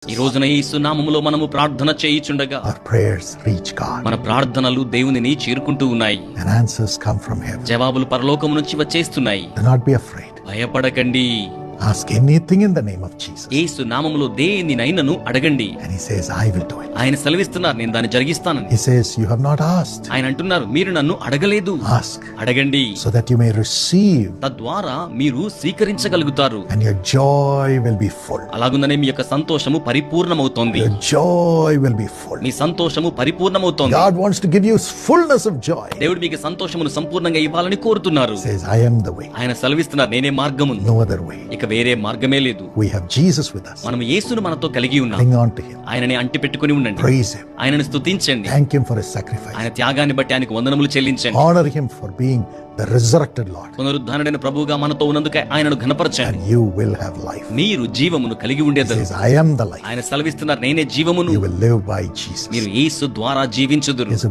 ఈ రోజున యేసు నామములో మనము ప్రార్థన చేయుచుండగా Our prayers reach God మన ప్రార్థనలు దేవునిని చేరుకుంటూ ఉన్నాయి. and answers come from heaven. జవాబులు పరలోకము నుంచి వచ్చేస్తున్నాయి. Do not be afraid. భయపడకండి. Ask anything in the name of Jesus. యేసు నామములో దేనినైనను అడగండి. And he says, I will do it. ఆయన సెలవిస్తున్నారు, నేను దాన్ని జరిగిస్తానని. He says, you have not asked. ఆయన అంటున్నారు, మీరు నన్ను అడగలేదు. Ask అడగండి, so that you may receive తద్వారా మీరు స్వీకరించగలుగుతారు. and your joy will be full. అలాగుందనే మీ యొక్క సంతోషము పరిపూర్ణమవుతోంది. Your joy will be full. మీ సంతోషము పరిపూర్ణమవుతోంది. God wants to give you fullness of joy. దేవుడు మీకు సంతోషమును సంపూర్ణంగా ఇవ్వాలని కోరుతున్నారు. He says, I am the way. ఆయన సెలవిస్తున్నారు, నేనే మార్గమును, No other way. ఇక వేరే మార్గమే లేదు. We have Jesus with us. మనం యేసును మనతో కలిగి ఉన్నాం. Hang on to him. ఆయనని అంటి పెట్టుకుని ఉండండి. Praise him. ఆయనను స్తుతించండి. Thank him for his sacrifice. ఆయన త్యాగాన్ని బట్టి ఆయనకు వందనములు చెల్లించండి. Honor him for being the resurrected Lord. పునరుద్ధానుడైన ప్రభువుగా మనతో ఉన్నందుకే ఆయనను ఘనపరచండి. And you will have life. మీరు జీవమును కలిగి He ఉండేది. says, I am the life. ఆయన సెలవిస్తున్నారు, నేనే జీవమును, You will live by Jesus. మీరు యేసు ద్వారా జీవించుదురు. He says,